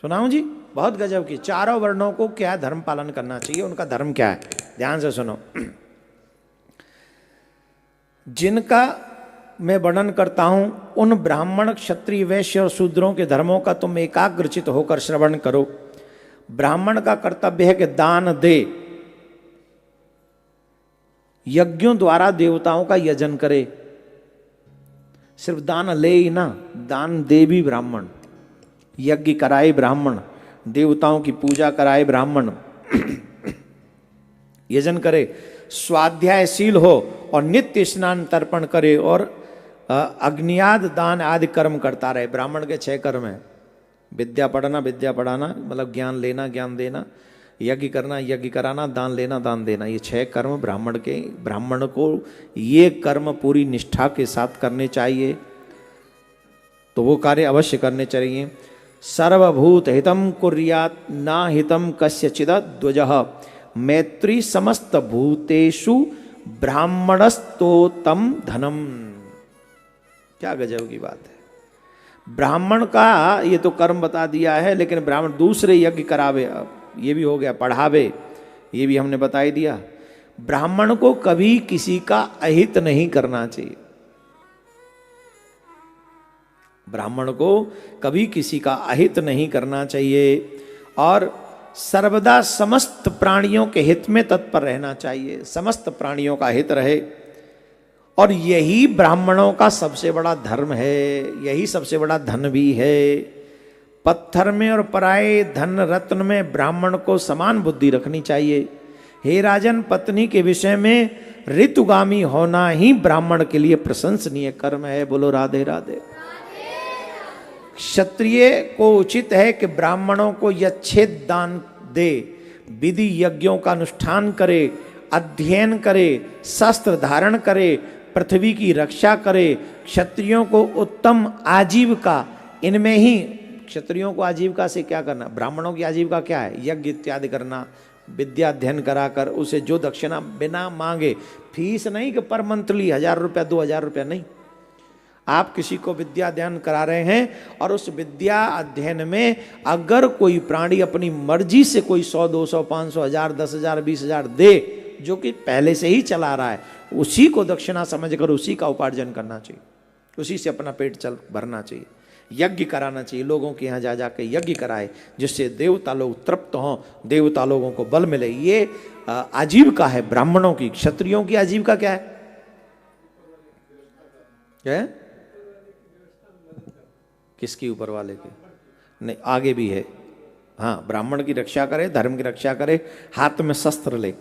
सुनाऊं जी? बहुत गजब की। चारों वर्णों को क्या धर्म पालन करना चाहिए, उनका धर्म क्या है, ध्यान से सुनो। जिनका मैं वर्णन करता हूं उन ब्राह्मण, क्षत्रिय, वैश्य और शूद्रों के धर्मों का तुम एकाग्रचित होकर श्रवण करो। ब्राह्मण का कर्तव्य है कि दान दे, यज्ञों द्वारा देवताओं का यजन करे। सिर्फ दान ले ही ना, दान दे भी ब्राह्मण, यज्ञ कराए ब्राह्मण, देवताओं की पूजा कराए ब्राह्मण, यजन करे, स्वाध्यायशील हो और नित्य स्नान तर्पण करे और अग्नियाद दान आदि कर्म करता रहे। ब्राह्मण के 6 कर्म है। विद्या पढ़ना, विद्या पढ़ाना मतलब ज्ञान लेना, ज्ञान देना, यज्ञ करना, यज्ञ कराना, दान लेना, दान देना। ये 6 कर्म ब्राह्मण के, ब्राह्मण को ये कर्म पूरी निष्ठा के साथ करने चाहिए, तो वो कार्य अवश्य करने चाहिए। सर्वभूत हितम कुर्यात ना हितम कस्यचिद द्वजः मैत्री समस्त भूतेषु ब्राह्मणस्तोतम धनम। क्या गजब की बात है। ब्राह्मण का ये तो कर्म बता दिया है, लेकिन ब्राह्मण दूसरे यज्ञ करावे, ये भी हो गया, पढ़ावे, ये भी हमने बता ही दिया। ब्राह्मण को कभी किसी का अहित नहीं करना चाहिए। ब्राह्मण को कभी किसी का अहित नहीं करना चाहिए और सर्वदा समस्त प्राणियों के हित में तत्पर रहना चाहिए। समस्त प्राणियों का हित रहे, और यही ब्राह्मणों का सबसे बड़ा धर्म है, यही सबसे बड़ा धन भी है। पत्थर में और पराये धन रत्न में ब्राह्मण को समान बुद्धि रखनी चाहिए। हे राजन, पत्नी के विषय में ऋतुगामी होना ही ब्राह्मण के लिए प्रशंसनीय कर्म है। बोलो राधे राधे। क्षत्रिय को उचित है कि ब्राह्मणों को यच्छेद दान दे, विधि यज्ञों का अनुष्ठान करे, अध्ययन करे, शस्त्र धारण करे, पृथ्वी की रक्षा करे। क्षत्रियों को उत्तम आजीविका, इनमें ही क्षत्रियों को आजीविका से क्या करना, ब्राह्मणों की आजीविका क्या है, यज्ञ इत्यादि करना, विद्या अध्ययन कराकर उसे जो दक्षिणा बिना मांगे, फीस नहीं कि पर मंथली 1000 रुपया 2000 रुपया नहीं। आप किसी को विद्या अध्ययन करा रहे हैं और उस विद्या अध्ययन में अगर कोई प्राणी अपनी मर्जी से कोई 100, 200, 500, 1000, 10,000, 20,000 दे, जो कि पहले से ही चला रहा है, उसी को दक्षिणा समझकर उसी का उपार्जन करना चाहिए, उसी से अपना पेट चल भरना चाहिए। यज्ञ कराना चाहिए, लोगों के यहाँ जा जाके यज्ञ कराए, जिससे देवता लोग तृप्त हों, देवता लोगों को बल मिले। ये आजीविका है ब्राह्मणों की। क्षत्रियों की आजीविका क्या है? क्या है? किसकी? ऊपर वाले की? नहीं, आगे भी है। हाँ, ब्राह्मण की रक्षा करे, धर्म की रक्षा करे, हाथ में शस्त्र ले।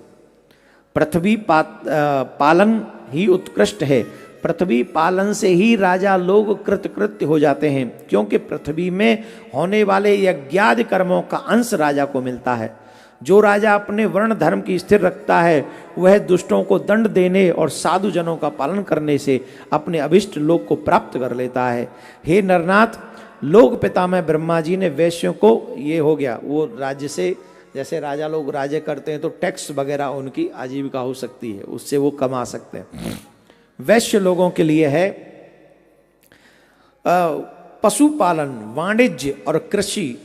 पृथ्वी पालन ही उत्कृष्ट है। पृथ्वी पालन से ही राजा लोग कृतकृत्य हो जाते हैं, क्योंकि पृथ्वी में होने वाले यज्ञादि कर्मों का अंश राजा को मिलता है। जो राजा अपने वर्ण धर्म की स्थिर रखता है, वह दुष्टों को दंड देने और साधु जनों का पालन करने से अपने अभिष्ट लोक को प्राप्त कर लेता है। हे नरनाथ, लोक पितामह ब्रह्मा जी ने वैश्यों को, ये हो गया वो राज्य से, जैसे राजा लोग राज्य करते हैं तो टैक्स वगैरह उनकी आजीविका हो सकती है, उससे वो कमा सकते हैं। वैश्य लोगों के लिए है पशुपालन, वाणिज्य और कृषि,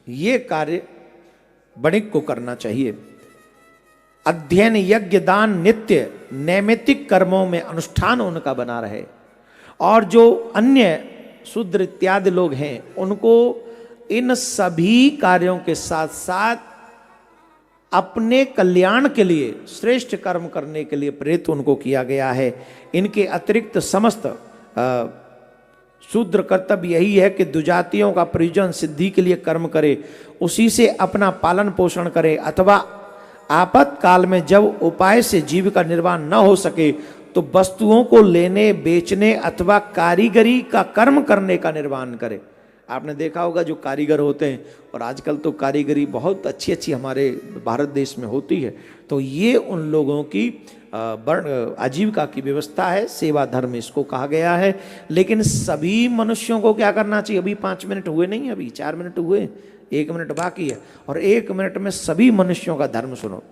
ये कार्य वणिक को करना चाहिए। अध्ययन, यज्ञ, दान, नित्य नैमित्तिक कर्मों में अनुष्ठान उनका बना रहे। और जो अन्य शूद्र इत्यादि लोग हैं, उनको इन सभी कार्यों के साथ साथ अपने कल्याण के लिए श्रेष्ठ कर्म करने के लिए प्रेरित उनको किया गया है। इनके अतिरिक्त समस्त शूद्र कर्तव्य यही है कि दुजातियों का परिजन सिद्धि के लिए कर्म करे, उसी से अपना पालन पोषण करे, अथवा आपातकाल में जब उपाय से जीविका निर्वाह न हो सके तो वस्तुओं को लेने, बेचने अथवा कारीगरी का कर्म करने का निर्वाह करे। आपने देखा होगा जो कारीगर होते हैं, और आजकल तो कारीगरी बहुत अच्छी अच्छी हमारे भारत देश में होती है, तो ये उन लोगों की आजीविका की व्यवस्था है। सेवा धर्म इसको कहा गया है। लेकिन सभी मनुष्यों को क्या करना चाहिए? अभी 5 मिनट हुए नहीं, अभी 4 मिनट हुए, 1 मिनट बाकी है, और 1 मिनट में सभी मनुष्यों का धर्म सुनो।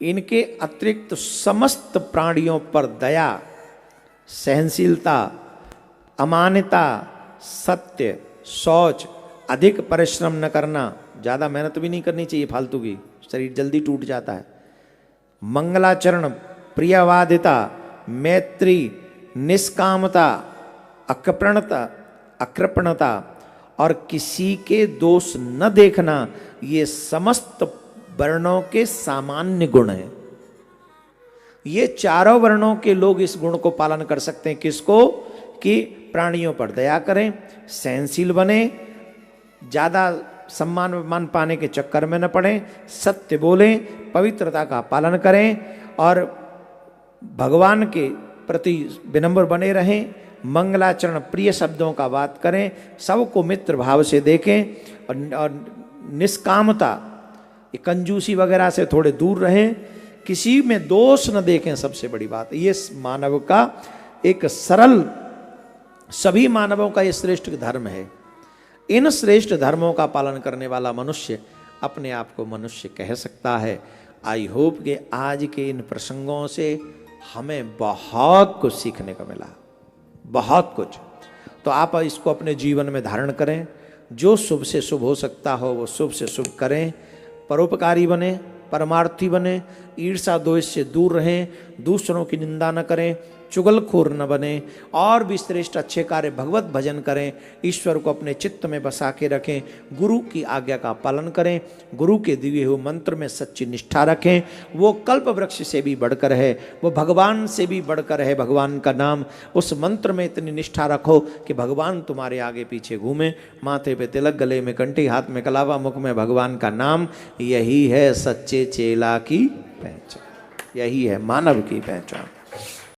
इनके अतिरिक्त समस्त प्राणियों पर दया, सहनशीलता, अमानता, सत्य, शौच, अधिक परिश्रम न करना, ज़्यादा मेहनत भी नहीं करनी चाहिए फालतू की, शरीर जल्दी टूट जाता है। मंगलाचरण, प्रियवादिता, मैत्री, निष्कामता, अकृपणता और किसी के दोष न देखना, ये समस्त वर्णों के सामान्य गुण हैं। ये चारों वर्णों के लोग इस गुण को पालन कर सकते हैं। किसको? कि प्राणियों पर दया करें, सहनशील बने, ज़्यादा सम्मान मान पाने के चक्कर में न पड़ें, सत्य बोलें, पवित्रता का पालन करें और भगवान के प्रति विनम्र बने रहें, मंगलाचरण, प्रिय शब्दों का बात करें, सबको मित्र भाव से देखें और निष्कामता, कंजूसी वगैरह से थोड़े दूर रहें, किसी में दोष न देखें। सबसे बड़ी बात ये मानव का एक सरल, सभी मानवों का ये श्रेष्ठ धर्म है। इन श्रेष्ठ धर्मों का पालन करने वाला मनुष्य अपने आप को मनुष्य कह सकता है। आई होप कि आज के इन प्रसंगों से हमें बहुत कुछ सीखने को मिला, बहुत कुछ। तो आप इसको अपने जीवन में धारण करें, जो शुभ से शुभ हो सकता हो वो शुभ से शुभ करें, परोपकारी बने, परमार्थी बने, ईर्षा द्वेष से दूर रहें, दूसरों की निंदा न करें, चुगलखोर न बने और भी श्रेष्ठ अच्छे कार्य भगवत भजन करें, ईश्वर को अपने चित्त में बसा के रखें, गुरु की आज्ञा का पालन करें, गुरु के दिए हुए मंत्र में सच्ची निष्ठा रखें। वो कल्प वृक्ष से भी बढ़कर है, वो भगवान से भी बढ़कर है। भगवान का नाम, उस मंत्र में इतनी निष्ठा रखो कि भगवान तुम्हारे आगे पीछे घूमे, माथे पे तिलक, गले में कंठी, हाथ में कलावा, मुख में भगवान का नाम। यही है सच्चे चेला की पहचान, यही है मानव की पहचान।